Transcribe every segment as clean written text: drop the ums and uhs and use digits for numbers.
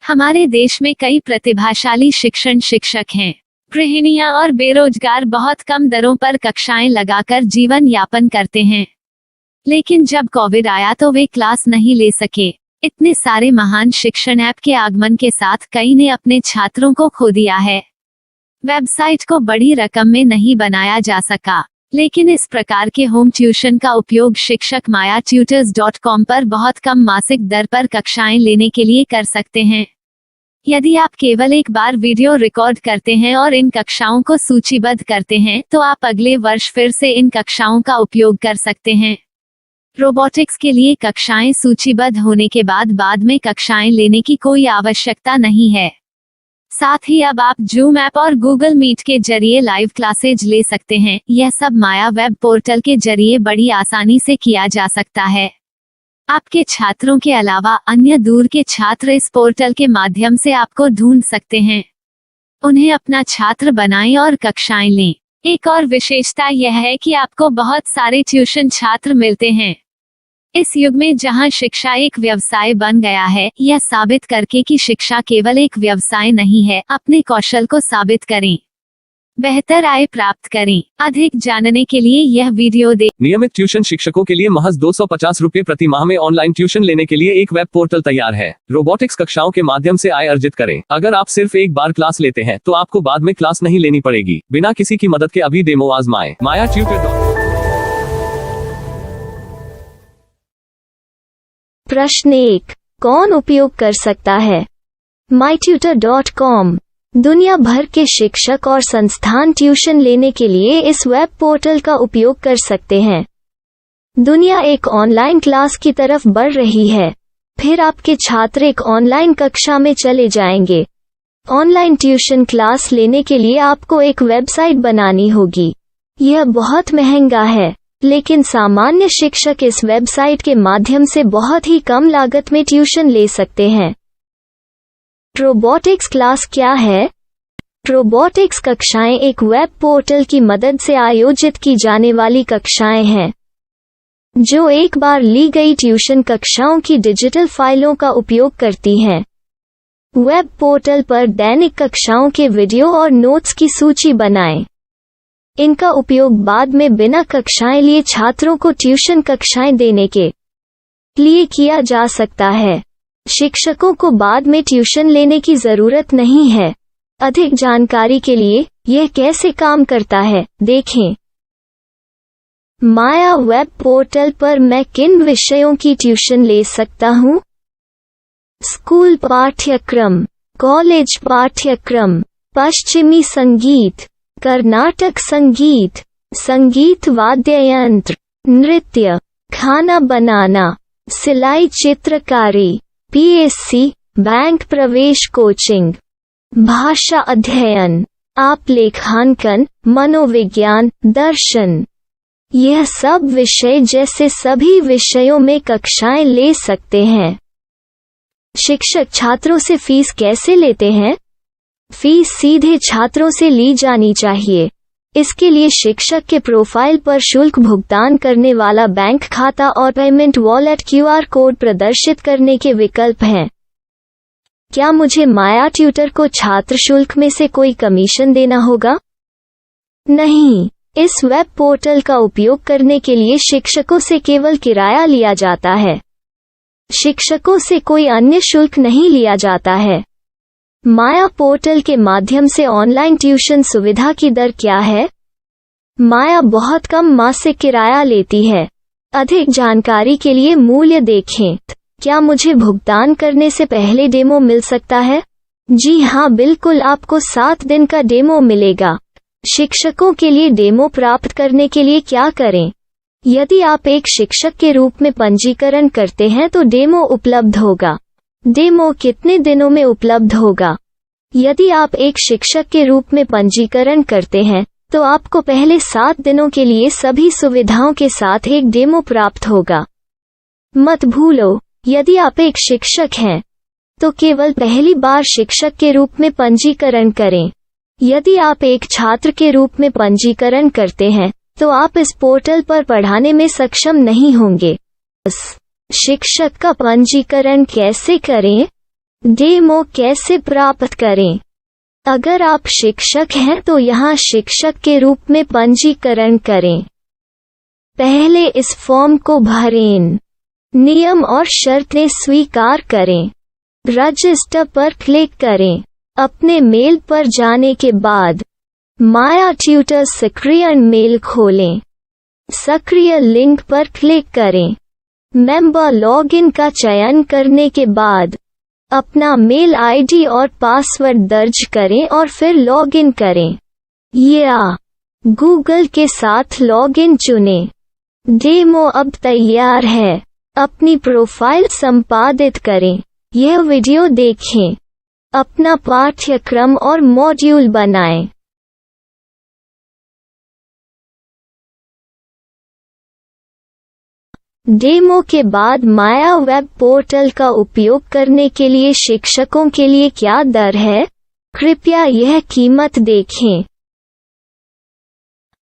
हमारे देश में कई प्रतिभाशाली शिक्षण शिक्षक हैं। गृहिणियां और बेरोजगार बहुत कम दरों पर कक्षाएं लगाकर जीवन यापन करते हैं। लेकिन जब कोविड आया तो वे क्लास नहीं ले सके। इतने सारे महान शिक्षण ऐप के आगमन के साथ कई ने अपने छात्रों को खो दिया है। वेबसाइट को बड़ी रकम में नहीं बनाया जा सका, लेकिन इस प्रकार के होम ट्यूशन का उपयोग शिक्षक myatutors.com पर बहुत कम मासिक दर पर कक्षाएं लेने के लिए कर सकते हैं। यदि आप केवल एक बार वीडियो रिकॉर्ड करते हैं और इन कक्षाओं को सूचीबद्ध करते हैं तो आप अगले वर्ष फिर से इन कक्षाओं का उपयोग कर सकते हैं। रोबोटिक्स के लिए कक्षाएं सूचीबद्ध होने के बाद में कक्षाएं लेने की कोई आवश्यकता नहीं है। साथ ही अब आप जूम ऐप और गूगल मीट के जरिए लाइव क्लासेज ले सकते हैं। यह सब माया वेब पोर्टल के जरिए बड़ी आसानी से किया जा सकता है। आपके छात्रों के अलावा अन्य दूर के छात्र इस पोर्टल के माध्यम से आपको ढूंढ सकते हैं। उन्हें अपना छात्र बनाएं और कक्षाएं लें। एक और विशेषता यह है कि आपको बहुत सारे ट्यूशन छात्र मिलते हैं। इस युग में जहां शिक्षा एक व्यवसाय बन गया है, यह साबित करके कि शिक्षा केवल एक व्यवसाय नहीं है, अपने कौशल को साबित करें, बेहतर आय प्राप्त करें। अधिक जानने के लिए यह वीडियो देखें। नियमित ट्यूशन शिक्षकों के लिए महज 250 रुपए प्रति माह में ऑनलाइन ट्यूशन लेने के लिए एक वेब पोर्टल तैयार है। रोबोटिक्स कक्षाओं के माध्यम से आय अर्जित करें। अगर आप सिर्फ एक बार क्लास लेते हैं तो आपको बाद में क्लास नहीं लेनी पड़ेगी। बिना किसी की मदद के अभी डेमो आजमाएं। myatutors.com। प्रश्न 1, कौन उपयोग कर सकता है? mytutor.com दुनिया भर के शिक्षक और संस्थान ट्यूशन लेने के लिए इस वेब पोर्टल का उपयोग कर सकते हैं। दुनिया एक ऑनलाइन क्लास की तरफ बढ़ रही है। फिर आपके छात्र एक ऑनलाइन कक्षा में चले जाएंगे। ऑनलाइन ट्यूशन क्लास लेने के लिए आपको एक वेबसाइट बनानी होगी। यह बहुत महंगा है, लेकिन सामान्य शिक्षक इस वेबसाइट के माध्यम से बहुत ही कम लागत में ट्यूशन ले सकते हैं। रोबोटिक्स क्लास क्या है? रोबोटिक्स कक्षाएं एक वेब पोर्टल की मदद से आयोजित की जाने वाली कक्षाएं हैं, जो एक बार ली गई ट्यूशन कक्षाओं की डिजिटल फाइलों का उपयोग करती हैं। वेब पोर्टल पर दैनिक कक्षाओं के वीडियो और नोट्स की सूची बनाएं। इनका उपयोग बाद में बिना कक्षाएं लिए छात्रों को ट्यूशन कक्षाएं देने के लिए किया जा सकता है। शिक्षकों को बाद में ट्यूशन लेने की जरूरत नहीं है। अधिक जानकारी के लिए यह कैसे काम करता है, देखें। माया वेब पोर्टल पर मैं किन विषयों की ट्यूशन ले सकता हूँ? स्कूल पाठ्यक्रम, कॉलेज पाठ्यक्रम, पश्चिमी संगीत, कर्नाटक संगीत, संगीत वाद्य यंत्र, नृत्य, खाना बनाना, सिलाई चित्रकारी, पीएससी, बैंक प्रवेश कोचिंग, भाषा अध्ययन, आप लेखांकन, मनोविज्ञान, दर्शन। यह सब विषय जैसे सभी विषयों में कक्षाएं ले सकते हैं। शिक्षक छात्रों से फीस कैसे लेते हैं? फीस सीधे छात्रों से ली जानी चाहिए। इसके लिए शिक्षक के प्रोफाइल पर शुल्क भुगतान करने वाला बैंक खाता और पेमेंट वॉलेट क्यूआर कोड प्रदर्शित करने के विकल्प हैं। क्या मुझे माया ट्यूटर को छात्र शुल्क में से कोई कमीशन देना होगा? नहीं, इस वेब पोर्टल का उपयोग करने के लिए शिक्षकों से केवल किराया लिया जाता है। शिक्षकों से कोई अन्य शुल्क नहीं लिया जाता है। माया पोर्टल के माध्यम से ऑनलाइन ट्यूशन सुविधा की दर क्या है? माया बहुत कम मासिक किराया लेती है। अधिक जानकारी के लिए मूल्य देखें। क्या मुझे भुगतान करने से पहले डेमो मिल सकता है? जी हाँ, बिल्कुल, आपको 7 दिन का डेमो मिलेगा। शिक्षकों के लिए डेमो प्राप्त करने के लिए क्या करें? यदि आप एक शिक्षक के रूप में पंजीकरण करते हैं तो डेमो उपलब्ध होगा। डेमो कितने दिनों में उपलब्ध होगा? यदि आप एक शिक्षक के रूप में पंजीकरण करते हैं तो आपको पहले 7 दिनों के लिए सभी सुविधाओं के साथ एक डेमो प्राप्त होगा। मत भूलो, यदि आप एक शिक्षक हैं तो केवल पहली बार शिक्षक के रूप में पंजीकरण करें। यदि आप एक छात्र के रूप में पंजीकरण करते हैं तो आप इस पोर्टल पर पढ़ाने में सक्षम नहीं होंगे। शिक्षक का पंजीकरण कैसे करें? डेमो कैसे प्राप्त करें? अगर आप शिक्षक हैं तो यहाँ शिक्षक के रूप में पंजीकरण करें। पहले इस फॉर्म को भरें। नियम और शर्तें स्वीकार करें। रजिस्टर पर क्लिक करें। अपने मेल पर जाने के बाद माया ट्यूटर सक्रिय मेल खोलें। सक्रिय लिंक पर क्लिक करें। मेंबर लॉगिन का चयन करने के बाद अपना मेल आईडी और पासवर्ड दर्ज करें और फिर लॉगिन करें या गूगल के साथ लॉगिन चुनें। डेमो अब तैयार है। अपनी प्रोफाइल संपादित करें। यह वीडियो देखें। अपना पाठ्यक्रम और मॉड्यूल बनाएं। डेमो के बाद माया वेब पोर्टल का उपयोग करने के लिए शिक्षकों के लिए क्या दर है? कृपया यह कीमत देखें।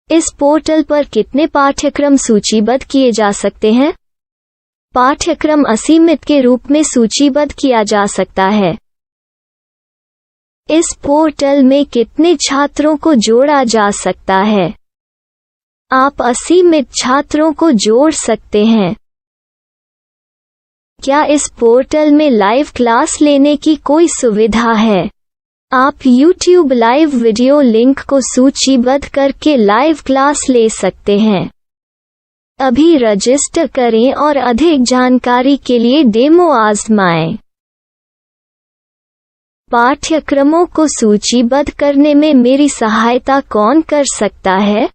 इस पोर्टल पर कितने पाठ्यक्रम सूचीबद्ध किए जा सकते हैं? पाठ्यक्रम असीमित के रूप में सूचीबद्ध किया जा सकता है। इस पोर्टल में कितने छात्रों को जोड़ा जा सकता है? आप असीमित छात्रों को जोड़ सकते हैं। क्या इस पोर्टल में लाइव क्लास लेने की कोई सुविधा है? आप YouTube लाइव वीडियो लिंक को सूचीबद्ध करके लाइव क्लास ले सकते हैं। अभी रजिस्टर करें और अधिक जानकारी के लिए डेमो आजमाएं। पाठ्यक्रमों को सूचीबद्ध करने में मेरी सहायता कौन कर सकता है?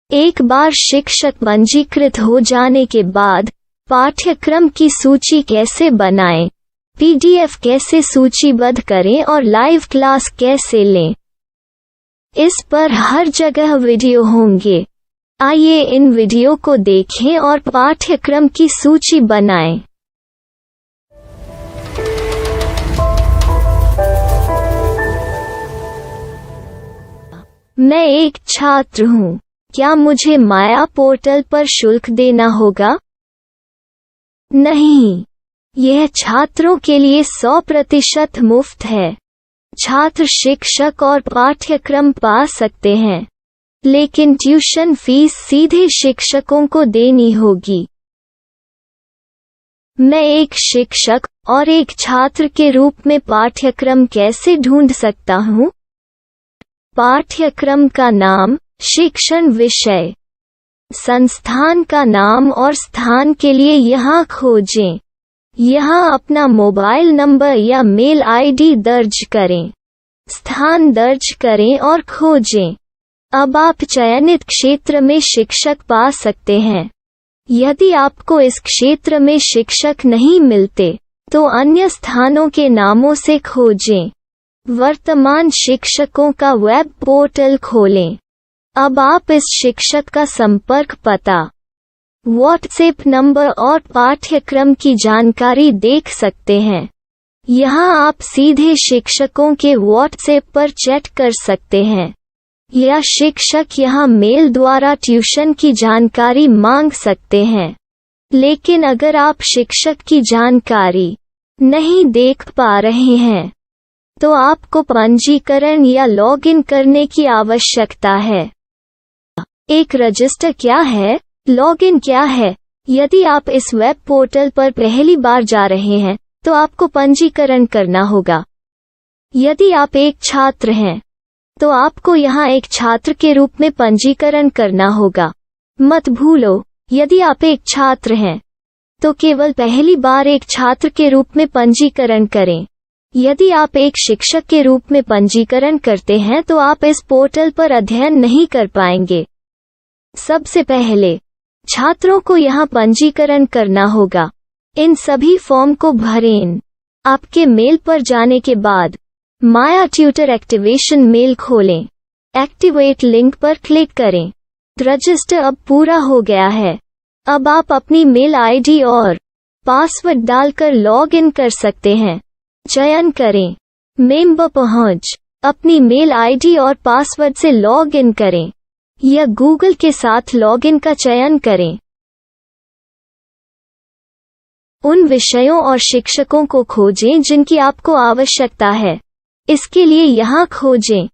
एक बार शिक्षक पंजीकृत हो जाने के बाद पाठ्यक्रम की सूची कैसे बनाएं? PDF कैसे सूचीबद्ध करें और लाइव क्लास कैसे लें? इस पर हर जगह वीडियो होंगे। आइए इन वीडियो को देखें और पाठ्यक्रम की सूची बनाएं। मैं एक छात्र हूँ। क्या मुझे माया पोर्टल पर शुल्क देना होगा? नहीं, यह छात्रों के लिए 100% मुफ्त है। छात्र शिक्षक और पाठ्यक्रम पा सकते हैं, लेकिन ट्यूशन फीस सीधे शिक्षकों को देनी होगी। मैं एक शिक्षक और एक छात्र के रूप में पाठ्यक्रम कैसे ढूंढ सकता हूँ? पाठ्यक्रम का नाम, शिक्षण विषय, संस्थान का नाम और स्थान के लिए यहाँ खोजें। यहाँ अपना मोबाइल नंबर या मेल आईडी दर्ज करें। स्थान दर्ज करें और खोजें। अब आप चयनित क्षेत्र में शिक्षक पा सकते हैं। यदि आपको इस क्षेत्र में शिक्षक नहीं मिलते, तो अन्य स्थानों के नामों से खोजें। वर्तमान शिक्षकों का वेब पोर्टल खोलें। अब आप इस शिक्षक का संपर्क पता, व्हाट्सएप नंबर और पाठ्यक्रम की जानकारी देख सकते हैं। यहाँ आप सीधे शिक्षकों के व्हाट्सएप पर चैट कर सकते हैं या शिक्षक यहाँ मेल द्वारा ट्यूशन की जानकारी मांग सकते हैं। लेकिन अगर आप शिक्षक की जानकारी नहीं देख पा रहे हैं, तो आपको पंजीकरण या लॉगिन करने की आवश्यकता है। एक रजिस्टर क्या है? लॉगिन क्या है? यदि आप इस वेब पोर्टल पर पहली बार जा रहे हैं, तो आपको पंजीकरण करना होगा। यदि आप एक छात्र हैं, तो आपको यहाँ एक छात्र के रूप में पंजीकरण करना होगा। मत भूलो, यदि आप एक छात्र हैं, तो केवल पहली बार एक छात्र के रूप में पंजीकरण करें। यदि आप एक शिक्षक के रूप में पंजीकरण करते हैं, तो आप इस पोर्टल पर अध्ययन नहीं कर पाएंगे। सबसे पहले छात्रों को यहाँ पंजीकरण करना होगा। इन सभी फॉर्म को भरें। आपके मेल पर जाने के बाद माया ट्यूटर एक्टिवेशन मेल खोलें। एक्टिवेट लिंक पर क्लिक करें। रजिस्टर अब पूरा हो गया है। अब आप अपनी मेल आईडी और पासवर्ड डालकर लॉग इन कर सकते हैं। चयन करें मेंबर पहुंच। अपनी मेल आईडी और पासवर्ड से लॉग इन करें या गूगल के साथ लॉगिन का चयन करें। उन विषयों और शिक्षकों को खोजें जिनकी आपको आवश्यकता है। इसके लिए यहाँ खोजें।